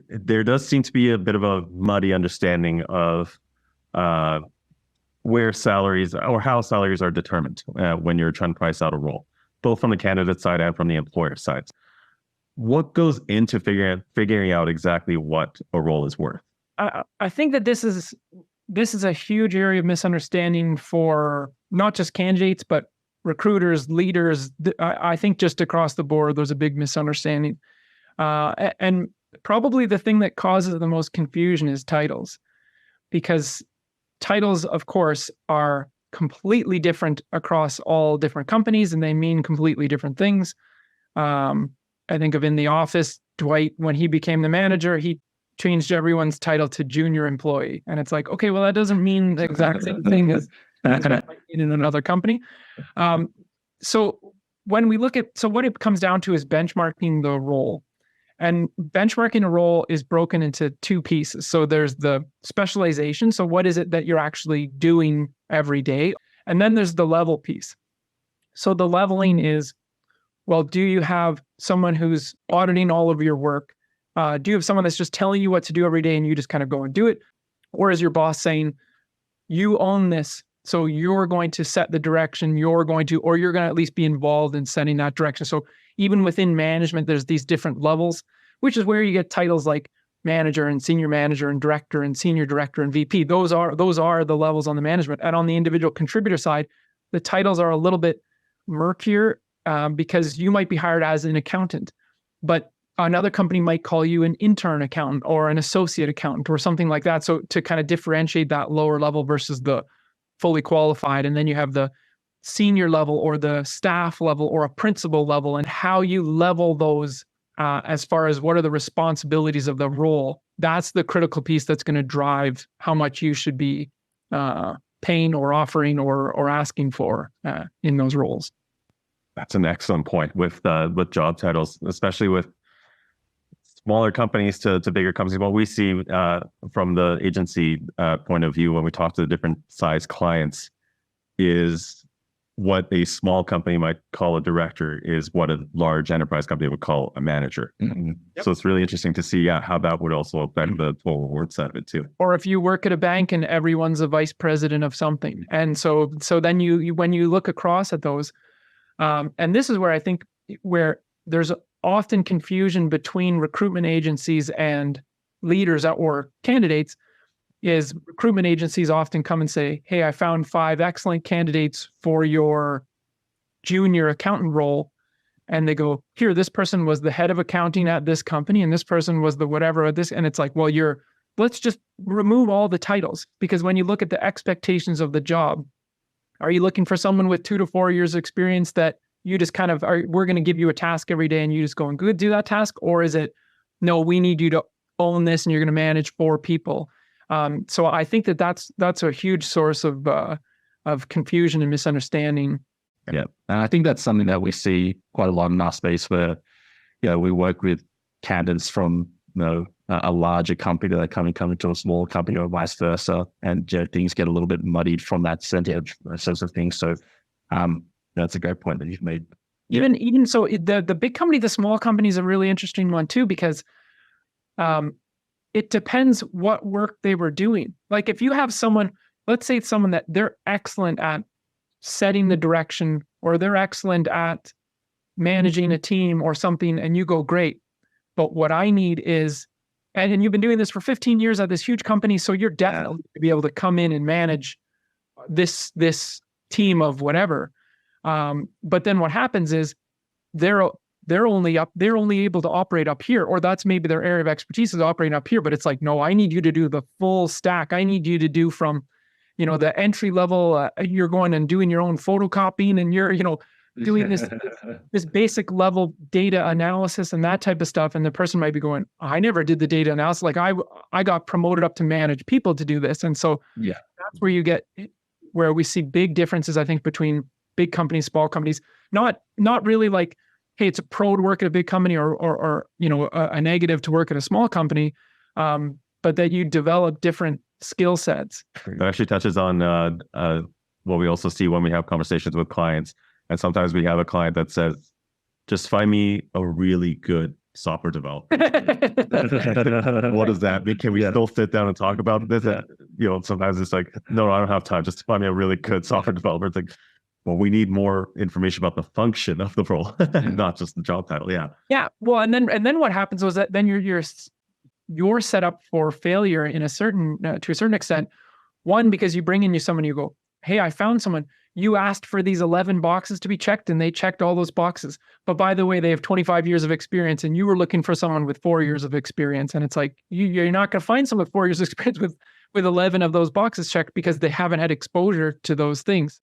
there does seem to be a bit of a muddy understanding of where salaries or how salaries are determined when you're trying to price out a role, both from the candidate side and from the employer side. What goes into figuring out exactly what a role is worth? I think that this is a huge area of misunderstanding for not just candidates, but recruiters, leaders. I think just across the board, there's a big misunderstanding. And probably the thing that causes the most confusion is titles, because titles, of course, are completely different across all different companies, and they mean completely different things. I think of in the office, Dwight, when he became the manager, he changed everyone's title to junior employee. And it's like, okay, well, that doesn't mean the exact same thing as in another company. So when we look at, so what it comes down to is benchmarking the role. And benchmarking a role is broken into two pieces. So there's the specialization. So what is it that you're actually doing every day? And then there's the level piece. So the leveling is, well, do you have someone who's auditing all of your work? Do you have someone that's just telling you what to do every day and you just kind of go and do it? Or is your boss saying, you own this, so you're going to set the direction, or you're going to at least be involved in setting that direction. So even within management, there's these different levels, which is where you get titles like manager and senior manager and director and senior director and VP. Those are the levels on the management. And on the individual contributor side, the titles are a little bit murkier because you might be hired as an accountant, but another company might call you an intern accountant or an associate accountant or something like that. So to kind of differentiate that lower level versus the fully qualified. And then you have the senior level or the staff level or a principal level, and how you level those as far as what are the responsibilities of the role. That's the critical piece that's going to drive how much you should be paying or offering or asking for in those roles. That's an excellent point with job titles, especially with smaller companies to bigger companies. What we see from the agency point of view when we talk to the different size clients is what a small company might call a director is what a large enterprise company would call a manager. Mm-hmm. Yep. So it's really interesting to see how that would also affect the total reward side of it too. Or if you work at a bank and everyone's a vice president of something. And so then you when you look across at those, and this is where I think where there's often confusion between recruitment agencies and leaders or candidates, is recruitment agencies often come and say, hey, I found 5 excellent candidates for your junior accountant role. And they go, here, this person was the head of accounting at this company, and this person was the whatever at this. And it's like, well, let's just remove all the titles, because when you look at the expectations of the job, are you looking for someone with 2 to 4 years experience that you just kind of we're going to give you a task every day and you just go and do that task? Or is it, no, we need you to own this and you're going to manage 4 people? So I think that's a huge source of confusion and misunderstanding. Yeah, and I think that's something that we see quite a lot in our space, where we work with candidates from a larger company that are coming to a small company or vice versa, and things get a little bit muddied from that sense of things. So that's a great point that you've made. Even so, the big company, the small company is a really interesting one too, because it depends what work they were doing. Like if you have someone, let's say it's someone that they're excellent at setting the direction, or they're excellent at managing a team or something, and you go, great, but what I need is, and you've been doing this for 15 years at this huge company, so you're definitely going to be able to come in and manage this team of whatever. But then what happens is they're only able to operate up here, or that's maybe their area of expertise is operating up here. But it's like, no, I need you to do the full stack. I need you to do from, the entry level. You're going and doing your own photocopying, and you're, doing this basic level data analysis and that type of stuff. And the person might be going, I never did the data analysis. Like I got promoted up to manage people to do this. And so that's where we see big differences, I think, between big companies, small companies. Not really like, hey, it's a pro to work at a big company or a negative to work at a small company, but that you develop different skill sets. That actually touches on what we also see when we have conversations with clients. And sometimes we have a client that says, just find me a really good software developer. What does that mean? Can we still sit down and talk about this? Sometimes it's like, no, I don't have time. Just find me a really good software developer. It's like, well, we need more information about the function of the role, not just the job title. Yeah. Yeah. Well, and then what happens was that then you're set up for failure in a certain to a certain extent. One, because you bring in someone, you go, hey, I found someone. You asked for these 11 boxes to be checked, and they checked all those boxes. But by the way, they have 25 years of experience, and you were looking for someone with 4 years of experience. And it's like, you're not going to find someone with 4 years of experience with 11 of those boxes checked because they haven't had exposure to those things.